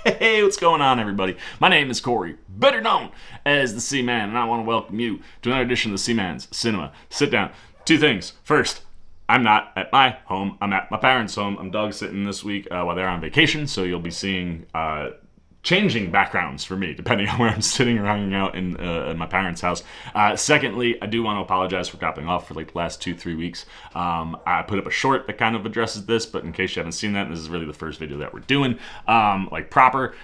Hey, what's going on, everybody? My name is Corey, better known as the Seaman, and I want to welcome you to another edition of the Seaman's Cinema Sit Down. Two things. First, I'm not at my home. I'm at my parents' home. I'm dog sitting this week while they're on vacation, so you'll be seeing changing backgrounds for me, depending on where I'm sitting or hanging out in my parents' house. Secondly, I do want to apologize for dropping off for like the last 2-3 weeks. I put up a short that kind of addresses this, but in case you haven't seen that, this is really the first video that we're doing, like proper.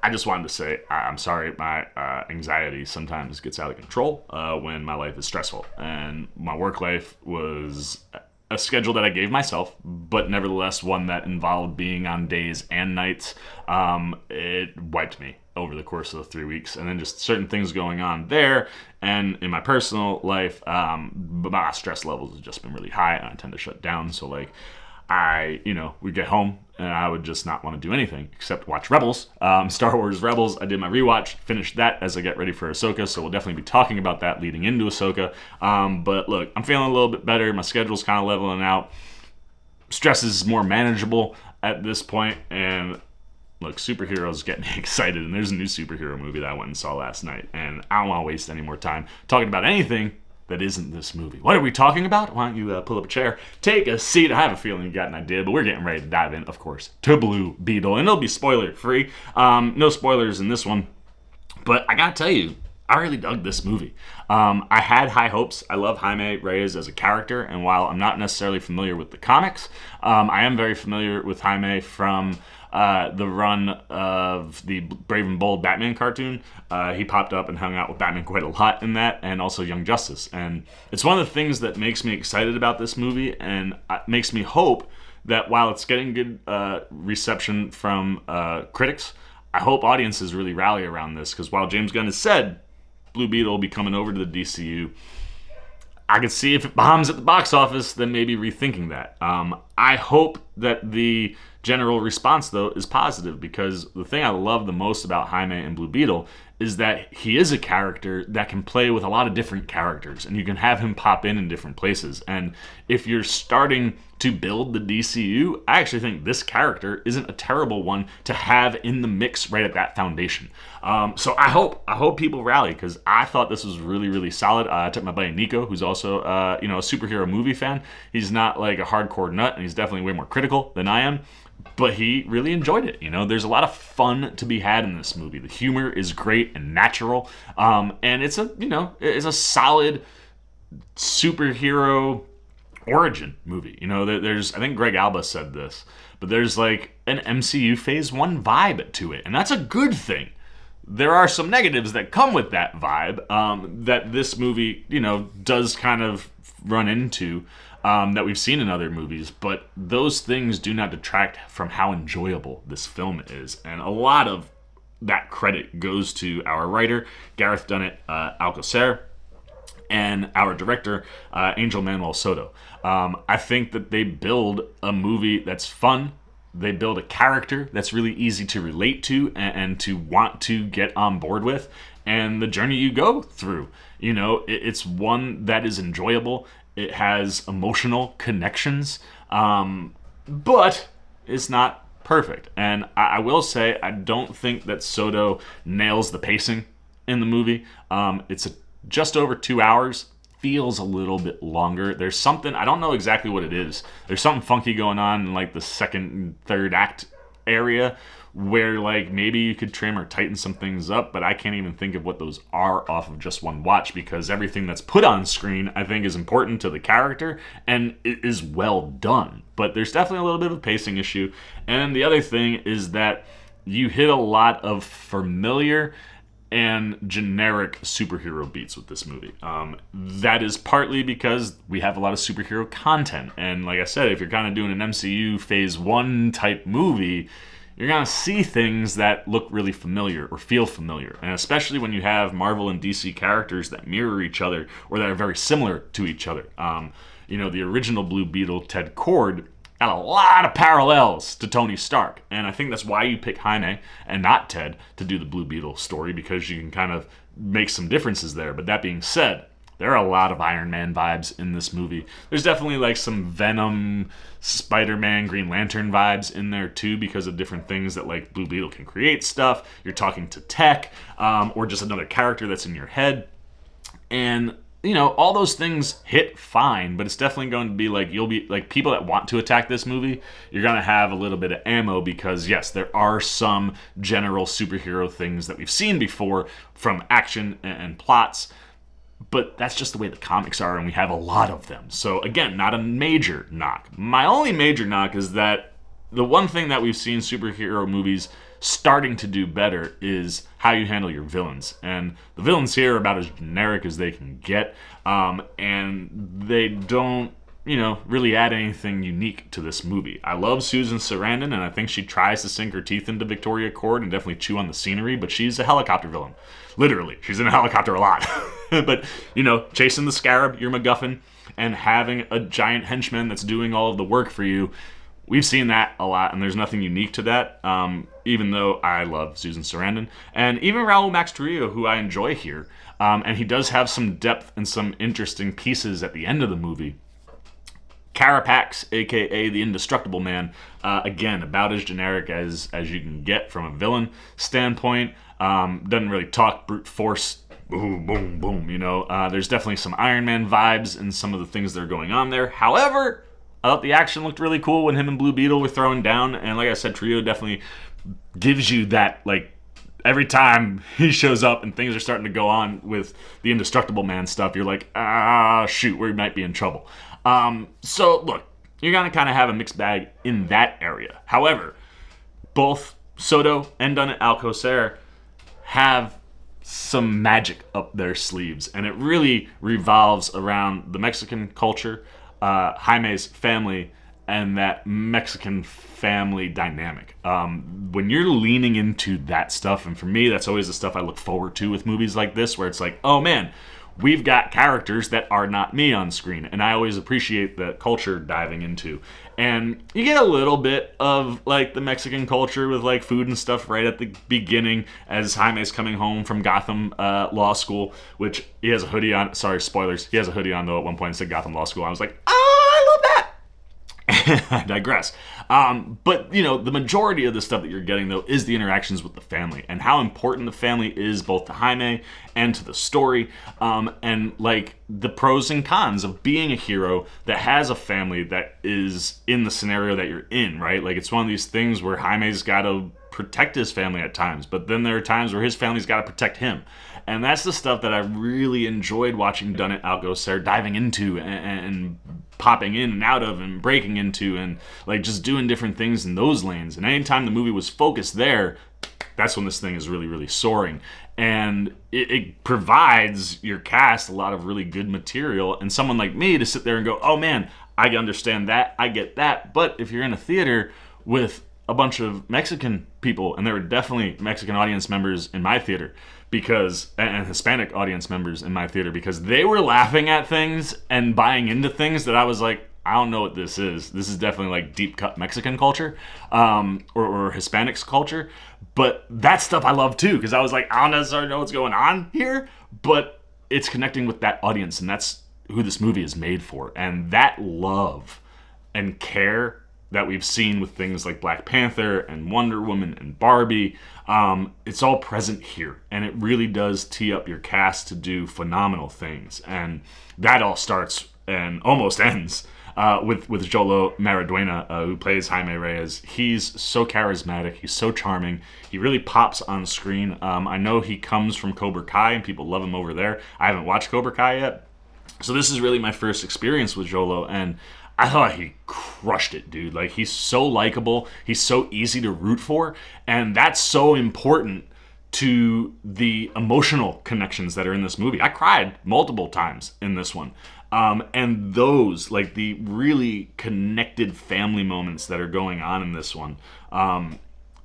I just wanted to say I'm sorry. My anxiety sometimes gets out of control when my life is stressful, and my work life was a schedule that I gave myself, but nevertheless one that involved being on days and nights. It wiped me over the course of the 3 weeks, and then just certain things going on there and in my personal life. My stress levels have just been really high, and I tend to shut down. So like, we'd get home and I would just not want to do anything except watch Rebels, Star Wars Rebels. I did my rewatch, finished that as I get ready for Ahsoka, so we'll definitely be talking about that leading into Ahsoka. But look, I'm feeling a little bit better. My schedule's kind of leveling out. Stress is more manageable at this point, and look, superheroes get me excited, and there's a new superhero movie that I went and saw last night, and I don't want to waste any more time talking about anything that isn't this movie. What are we talking about? Why don't you pull up a chair, take a seat. I have a feeling you got an idea, but we're getting ready to dive in, of course, to Blue Beetle, and it'll be spoiler-free. No spoilers in this one, but I gotta tell you, I really dug this movie. I had high hopes. I love Jaime Reyes as a character, and while I'm not necessarily familiar with the comics, I am very familiar with Jaime from the run of the Brave and Bold Batman cartoon. He popped up and hung out with Batman quite a lot in that, and also Young Justice. And it's one of the things that makes me excited about this movie, and makes me hope that while it's getting good reception from critics, I hope audiences really rally around this, because while James Gunn has said Blue Beetle will be coming over to the DCU, I could see if it bombs at the box office, then maybe rethinking that. I hope that the general response, though, is positive, because the thing I love the most about Jaime and Blue Beetle is that he is a character that can play with a lot of different characters, and you can have him pop in different places. And if you're starting to build the DCU, I actually think this character isn't a terrible one to have in the mix right at that foundation. So I hope people rally, because I thought this was really, really solid. I took my buddy Nico, who's also a superhero movie fan. He's not like a hardcore nut, and he's definitely way more critical than I am, but he really enjoyed it. There's a lot of fun to be had in this movie. The humor is great and natural, and it's a solid superhero origin movie. There's, I think Greg Alba said this, but there's like an MCU Phase 1 vibe to it, and that's a good thing. There are some negatives that come with that vibe, that this movie, does kind of run into, that we've seen in other movies, but those things do not detract from how enjoyable this film is. And a lot of that credit goes to our writer, Gareth Dunnett Alcázar, and our director, Angel Manuel Soto. I think that they build a movie that's fun. They build a character that's really easy to relate to and to want to get on board with. And the journey you go through, it's one that is enjoyable. It has emotional connections, but it's not perfect. And I will say, I don't think that Soto nails the pacing in the movie. It's just over 2 hours. Feels a little bit longer. There's something, I don't know exactly what it is. There's something funky going on in like the second and third act area, where like maybe you could trim or tighten some things up, but I can't even think of what those are off of just one watch, because everything that's put on screen I think is important to the character and it is well done. But there's definitely a little bit of a pacing issue. And the other thing is that you hit a lot of familiar and generic superhero beats with this movie. That is partly because we have a lot of superhero content, and like I said, if you're kind of doing an MCU Phase 1 type movie, you're going to see things that look really familiar or feel familiar. And especially when you have Marvel and DC characters that mirror each other or that are very similar to each other. The original Blue Beetle, Ted Kord, got a lot of parallels to Tony Stark. And I think that's why you pick Jaime and not Ted to do the Blue Beetle story, because you can kind of make some differences there. But that being said, There are a lot of Iron Man vibes in this movie. There's definitely like some Venom, Spider-Man, Green Lantern vibes in there too, because of different things that like Blue Beetle can create stuff. You're talking to tech, or just another character that's in your head. And you know, all those things hit fine, but it's definitely going to be like, you'll be like, people that want to attack this movie, you're going to have a little bit of ammo, because yes, there are some general superhero things that we've seen before from action and plots, but that's just the way the comics are, and we have a lot of them. So again, not a major knock. My only major knock is that the one thing that we've seen superhero movies starting to do better is how you handle your villains. And the villains here are about as generic as they can get. And they don't, you know, really add anything unique to this movie. I love Susan Sarandon, and I think she tries to sink her teeth into Victoria Court and definitely chew on the scenery, but she's a helicopter villain. Literally. She's in a helicopter a lot. But, you know, chasing the Scarab, your MacGuffin, and having a giant henchman that's doing all of the work for you, we've seen that a lot, and there's nothing unique to that, even though I love Susan Sarandon. And even Raul Max Trujillo, who I enjoy here, and he does have some depth and some interesting pieces at the end of the movie. Carapax, a.k.a. the Indestructible Man, again, about as generic as you can get from a villain standpoint. Doesn't really talk brute force, boom, boom, boom, you know. There's definitely some Iron Man vibes in some of the things that are going on there. However, I thought the action looked really cool when him and Blue Beetle were throwing down, and like I said, Trio definitely gives you that, like, every time he shows up and things are starting to go on with the Indestructible Man stuff, you're like, shoot, we might be in trouble. So, look, you're going to kind of have a mixed bag in that area. However, both Soto and Alcázar have some magic up their sleeves, and it really revolves around the Mexican culture, Jaime's family, and that Mexican family dynamic. When you're leaning into that stuff, and for me, that's always the stuff I look forward to with movies like this, where it's like, oh man, we've got characters that are not me on screen, and I always appreciate the culture diving into. And you get a little bit of like the Mexican culture with like food and stuff right at the beginning as Jaime's coming home from Gotham Law School, which he has a hoodie on. Sorry, spoilers. He has a hoodie on though at one point and said Gotham Law School. I was like, I love that. I digress. But, you know, the majority of the stuff that you're getting, though, is the interactions with the family and how important the family is both to Jaime and to the story, and, like, the pros and cons of being a hero that has a family that is in the scenario that you're in, right? Like, it's one of these things where Jaime's got to protect his family at times, but then there are times where his family's got to protect him. And that's the stuff that I really enjoyed watching Alcázar diving into and popping in and out of and breaking into and like just doing different things in those lanes. And anytime the movie was focused there, that's when this thing is really, really soaring. And it provides your cast a lot of really good material, and someone like me to sit there and go, oh man, I understand that, I get that. But if you're in a theater with a bunch of Mexican people, and there were definitely Mexican audience members in my theater, and Hispanic audience members in my theater, because they were laughing at things and buying into things that I was like, I don't know what this is. This is definitely like deep cut Mexican culture, or Hispanics culture. But that stuff I love too, because I was like, I don't necessarily know what's going on here, but it's connecting with that audience, and that's who this movie is made for. And that love and care that we've seen with things like Black Panther and Wonder Woman and Barbie, it's all present here. And it really does tee up your cast to do phenomenal things. And that all starts and almost ends with XOLO Maridueña, who plays Jaime Reyes. He's so charismatic. He's so charming. He really pops on screen. I know he comes from Cobra Kai, and people love him over there. I haven't watched Cobra Kai yet. So this is really my first experience with XOLO, and I thought he crushed it, dude. Like, he's so likable. He's so easy to root for. And that's so important to the emotional connections that are in this movie. I cried multiple times in this one. And those, like, the really connected family moments that are going on in this one,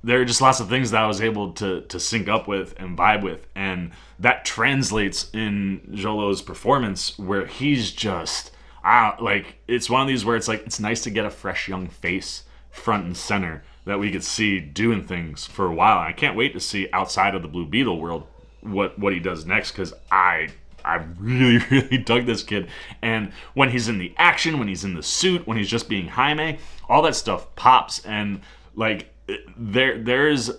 there are just lots of things that I was able to sync up with and vibe with. And that translates in XOLO's performance, where he's just... like, it's one of these where it's like, it's nice to get a fresh young face front and center that we could see doing things for a while. And I can't wait to see outside of the Blue Beetle world what he does next, because I I really, really dug this kid. And when he's in the action, when he's in the suit, when he's just being Jaime, all that stuff pops. And like there's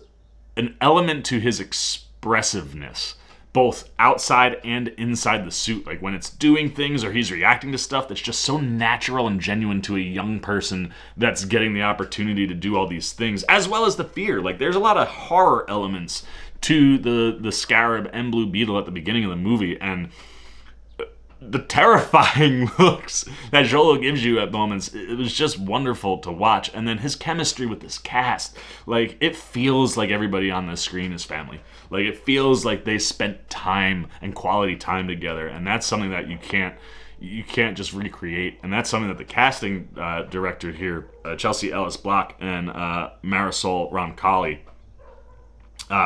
an element to his expressiveness, both outside and inside the suit. Like when it's doing things or he's reacting to stuff that's just so natural and genuine to a young person that's getting the opportunity to do all these things, as well as the fear. Like there's a lot of horror elements to the Scarab and Blue Beetle at the beginning of the movie, and the terrifying looks that XOLO gives you at moments, it was just wonderful to watch. And then his chemistry with this cast, like it feels like everybody on the screen is family. Like it feels like they spent time and quality time together, and that's something that you can't just recreate. And that's something that the casting director here, Chelsea Ellis Block and Marisol Roncalli,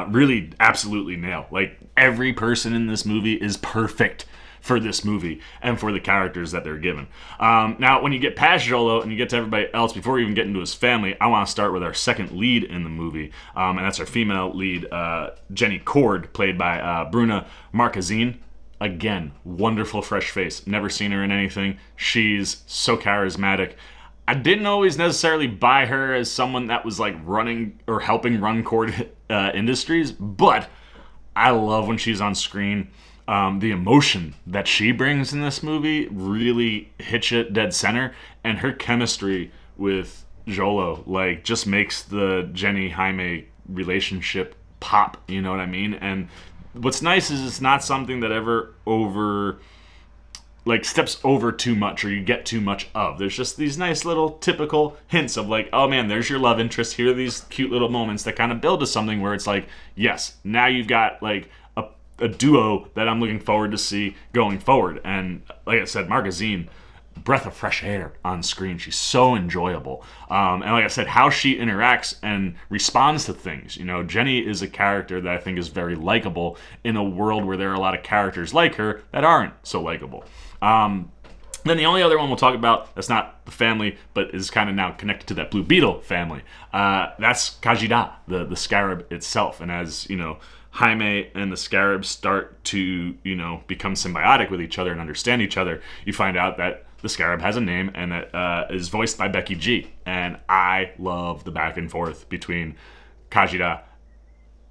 really absolutely nail. Like every person in this movie is perfect for this movie and for the characters that they're given. Now, when you get past XOLO and you get to everybody else, before we even get into his family, I want to start with our second lead in the movie, and that's our female lead, Jenny Cord, played by Bruna Marquezine. Again, wonderful fresh face. Never seen her in anything. She's so charismatic. I didn't always necessarily buy her as someone that was like running or helping run Cord Industries, but I love when she's on screen. The emotion that she brings in this movie really hits it dead center, and her chemistry with XOLO like just makes the Jenny Jaime relationship pop, you know what I mean? And what's nice is it's not something that ever steps over too much or you get too much of. There's just these nice little typical hints of like, oh man, there's your love interest. Here are these cute little moments that kind of build to something where it's like, yes, now you've got like a duo that I'm looking forward to see going forward. And like I said, Marquezine, breath of fresh air on screen. She's so enjoyable. And like I said, how she interacts and responds to things. You know, Jenny is a character that I think is very likable in a world where there are a lot of characters like her that aren't so likable. Then the only other one we'll talk about that's not the family, but is kind of now connected to that Blue Beetle family, that's Khaji-Da, the Scarab itself. And as, you know, Jaime and the Scarab start to, you know, become symbiotic with each other and understand each other, you find out that the Scarab has a name and that is voiced by Becky G. And I love the back and forth between Khaji-Da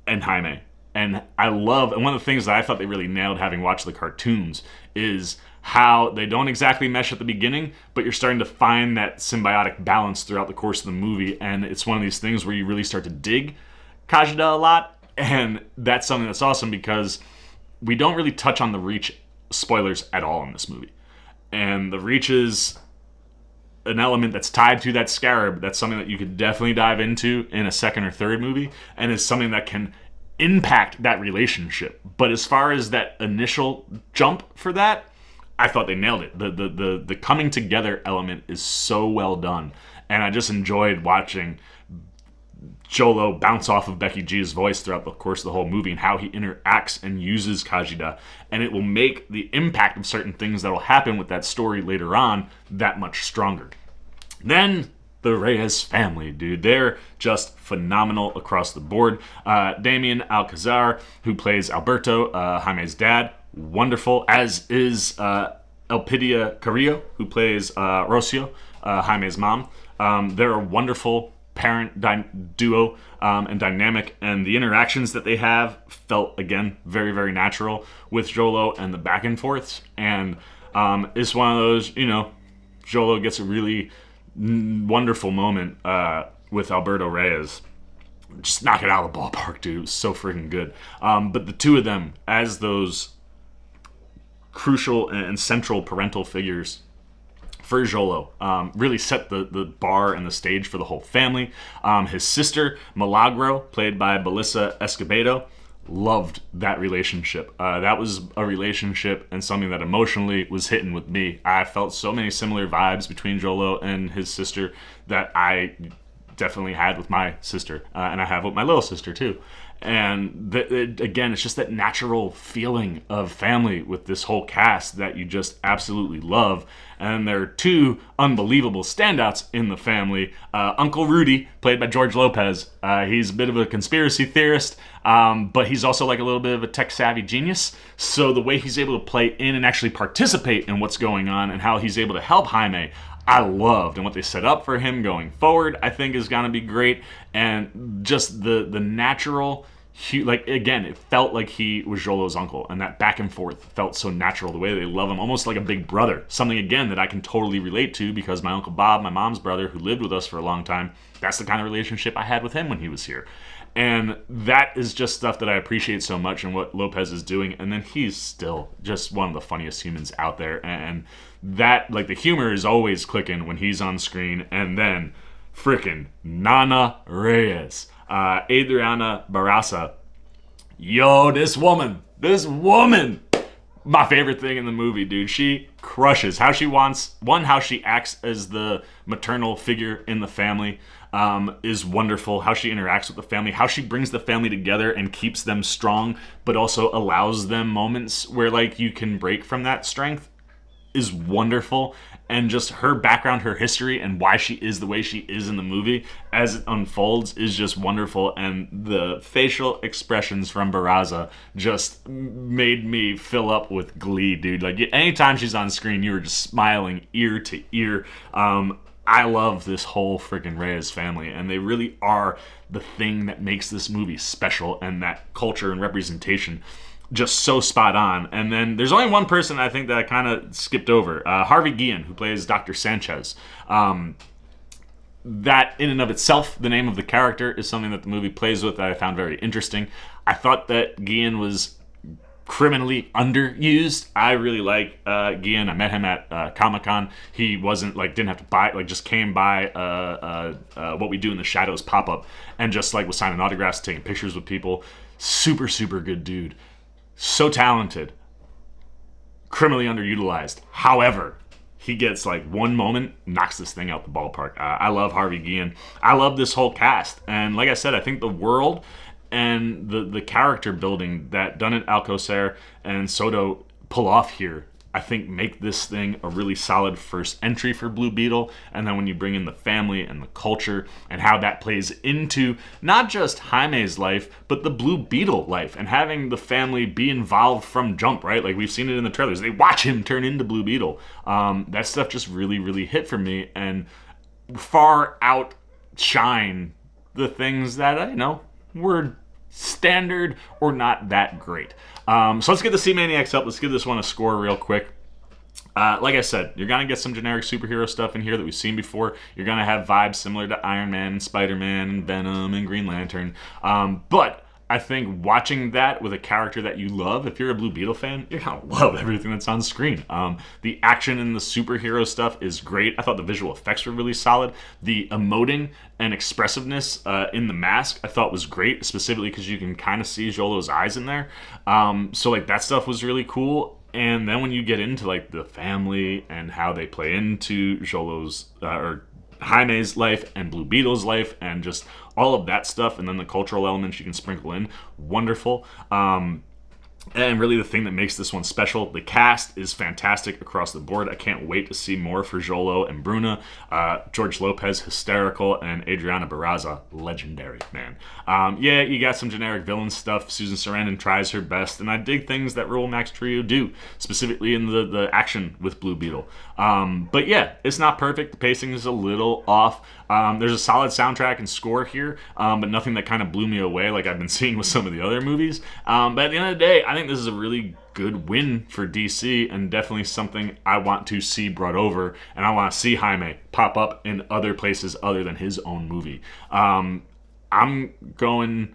and Jaime. And one of the things that I thought they really nailed having watched the cartoons is how they don't exactly mesh at the beginning, but you're starting to find that symbiotic balance throughout the course of the movie. And it's one of these things where you really start to dig Khaji-Da a lot. And that's something that's awesome because we don't really touch on the Reach spoilers at all in this movie. And the Reach is an element that's tied to that Scarab. That's something that you could definitely dive into in a second or third movie, and is something that can impact that relationship. But as far as that initial jump for that, I thought they nailed it. The coming together element is so well done. And I just enjoyed watching XOLO bounce off of Becky G's voice throughout the course of the whole movie and how he interacts and uses Khaji-Da, and it will make the impact of certain things that will happen with that story later on that much stronger. Then the Reyes family, dude, they're just phenomenal across the board. Damián Alcázar, who plays Alberto, Jaime's dad, wonderful, as is Elpidia Carrillo, who plays Rocio, Jaime's mom. They're a wonderful parent duo and dynamic, and the interactions that they have felt, again, very, very natural with XOLO and the back and forths. And it's one of those, you know, XOLO gets a really wonderful moment with Alberto Reyes. Just knock it out of the ballpark, dude. It was so freaking good. But the two of them as those crucial and central parental figures for XOLO really set the bar and the stage for the whole family. His sister, Milagro, played by Belissa Escobedo, loved that relationship. That was a relationship and something that emotionally was hitting with me. I felt so many similar vibes between XOLO and his sister that I definitely had with my sister, and I have with my little sister too. And again, it's just that natural feeling of family with this whole cast that you just absolutely love. And there are two unbelievable standouts in the family. Uncle Rudy, played by George Lopez. He's a bit of a conspiracy theorist, but he's also like a little bit of a tech-savvy genius. So the way he's able to play in and actually participate in what's going on and how he's able to help Jaime, I loved. And what they set up for him going forward, I think, is going to be great. And just the natural... like, again, it felt like he was Xolo's uncle, and that back and forth felt so natural, the way they love him, almost like a big brother. Something, again, that I can totally relate to, because my Uncle Bob, my mom's brother, who lived with us for a long time, that's the kind of relationship I had with him when he was here. And that is just stuff that I appreciate so much in what Lopez is doing. And then he's still just one of the funniest humans out there. And that, like, the humor is always clicking when he's on screen. And then frickin' Nana Reyes. Adriana Barraza. Yo, this woman, my favorite thing in the movie, dude. She crushes. How she acts as the maternal figure in the family is wonderful. How she interacts with the family, how she brings the family together and keeps them strong, but also allows them moments where, like, you can break from that strength, is wonderful. And just her background, her history, and why she is the way she is in the movie as it unfolds is just wonderful. And the facial expressions from Barraza just made me fill up with glee, dude. Like, anytime she's on screen, you were just smiling ear to ear. I love this whole freaking Reyes family, and they really are the thing that makes this movie special, and that culture and representation just so spot on. And then there's only one person I think that I kind of skipped over. Harvey Guillén, who plays Dr. Sanchez. That in and of itself, the name of the character, is something that the movie plays with that I found very interesting. I thought that Guillén was criminally underused. I really like Guillén. I met him at Comic-Con. He wasn't, like, didn't have to buy, like, just came by What We Do in the Shadows pop-up and just, like, was signing autographs, taking pictures with people. Super, super good dude. So talented, criminally underutilized. However, he gets, like, one moment, knocks this thing out the ballpark. I love Harvey Guillén. I love this whole cast. And like I said, I think the world and the character building that Dunnet, Alcázar, and Soto pull off here, I think, make this thing a really solid first entry for Blue Beetle. And then when you bring in the family and the culture and how that plays into not just Jaime's life, but the Blue Beetle life, and having the family be involved from jump, right? Like, we've seen it in the trailers. They watch him turn into Blue Beetle. That stuff just really, really hit for me and far outshine the things that, were standard or not that great. So let's get the C-Maniacs up. Let's give this one a score real quick. Like I said, you're going to get some generic superhero stuff in here that we've seen before. You're going to have vibes similar to Iron Man and Spider-Man and Venom and Green Lantern. But I think watching that with a character that you love, if you're a Blue Beetle fan, you're going to love everything that's on screen. The action and the superhero stuff is great. I thought the visual effects were really solid. The emoting and expressiveness in the mask I thought was great, specifically because you can kind of see Xolo's eyes in there. So, like, that stuff was really cool. And then when you get into, like, the family and how they play into Xolo's, or Jaime's life and Blue Beetle's life and just all of that stuff, and then the cultural elements you can sprinkle in, wonderful. And really the thing that makes this one special, the cast is fantastic across the board. I can't wait to see more for Xolo and Bruna. George Lopez, hysterical, and Adriana Barraza, legendary, man. Yeah, you got some generic villain stuff. Susan Sarandon tries her best, and I dig things that Raoul Max Trio do, specifically in the action with Blue Beetle. But yeah, it's not perfect. The pacing is a little off. There's a solid soundtrack and score here, but nothing that kind of blew me away like I've been seeing with some of the other movies. But at the end of the day, I think this is a really good win for DC, and definitely something I want to see brought over, and I want to see Jaime pop up in other places other than his own movie. I'm going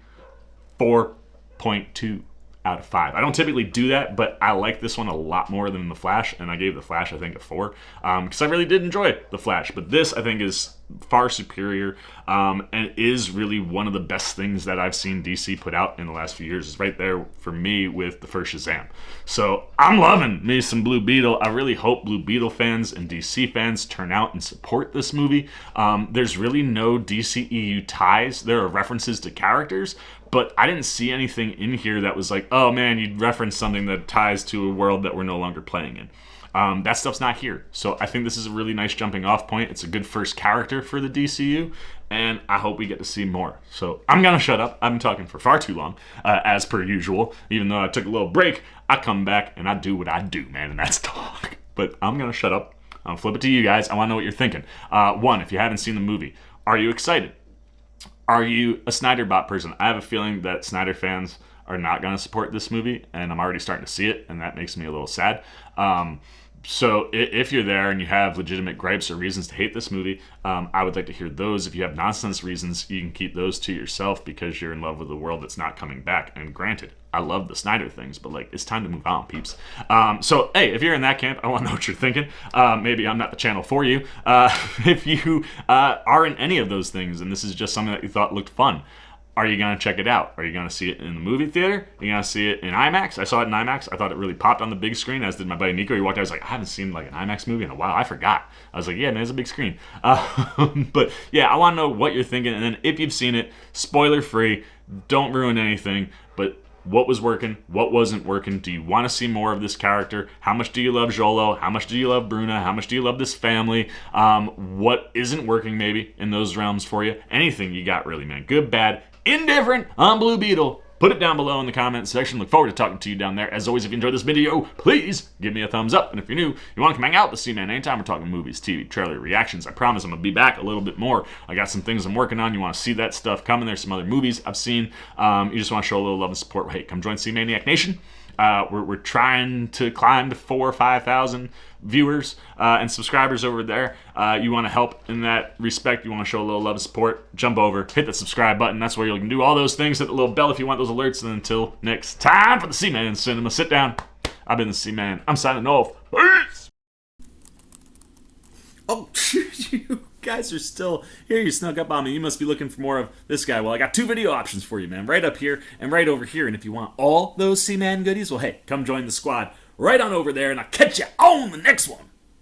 4.2 out of 5. I don't typically do that, but I like this one a lot more than The Flash, and I gave The Flash, I think, a 4, because I really did enjoy The Flash. But this, I think, is far superior, and is really one of the best things that I've seen DC put out in the last few years. It's right there for me with the first Shazam. So I'm loving me some Blue Beetle. I really hope Blue Beetle fans and DC fans turn out and support this movie. There's really no DCEU ties. There are references to characters, but I didn't see anything in here that was like, oh man, you'd reference something that ties to a world that we're no longer playing in. That stuff's not here. So I think this is a really nice jumping off point. It's a good first character for the DCU, and I hope we get to see more. So I'm going to shut up. I've been talking for far too long, as per usual. Even though I took a little break, I come back and I do what I do, man, and that's talk. But I'm going to shut up. I'll flip it to you guys. I want to know what you're thinking. One, if you haven't seen the movie, are you excited? Are you a Snyder bot person? I have a feeling that Snyder fans are not going to support this movie, and I'm already starting to see it, and that makes me a little sad. So if you're there and you have legitimate gripes or reasons to hate this movie, I would like to hear those. If you have nonsense reasons, you can keep those to yourself because you're in love with a world that's not coming back. And granted, I love the Snyder things, but like, it's time to move on, peeps. So hey, if you're in that camp, I want to know what you're thinking. Maybe I'm not the channel for you. If you are in any of those things and this is just something that you thought looked fun, are you going to check it out? Are you going to see it in the movie theater? Are you going to see it in IMAX? I saw it in IMAX. I thought it really popped on the big screen, as did my buddy Nico. He walked out, I was like, I haven't seen like an IMAX movie in a while. I forgot. I was like, yeah, man, it's a big screen. But yeah, I want to know what you're thinking. And then if you've seen it, spoiler free, don't ruin anything. But what was working? What wasn't working? Do you want to see more of this character? How much do you love XOLO? How much do you love Bruna? How much do you love this family? What isn't working maybe in those realms for you? Anything you got really, man. Good, bad, indifferent on Blue Beetle. Put it down below in the comments section. Look forward to talking to you down there. As always, if you enjoyed this video, please give me a thumbs up. And if you're new, you want to come hang out with the C-Man anytime we're talking movies, TV, trailer, reactions, I promise I'm going to be back a little bit more. I got some things I'm working on. You want to see that stuff coming. There's some other movies I've seen. You just want to show a little love and support. Hey, come join C-Maniac Nation. We're trying to climb to 4,000 or 5,000 viewers and subscribers over there. You want to help in that respect. You want to show a little love and support. Jump over, hit the subscribe button. That's where you can do all those things. Hit the little bell if you want those alerts. And until next time for the C-Man Cinema. Sit down. I've been the C-Man. I'm signing off. Peace. Oh, you guys are still here. You snuck up on me. You must be looking for more of this guy. Well, I got two video options for you, man. Right up here and right over here. And if you want all those C-Man goodies, well, hey, come join the squad right on over there, and I'll catch you on the next one.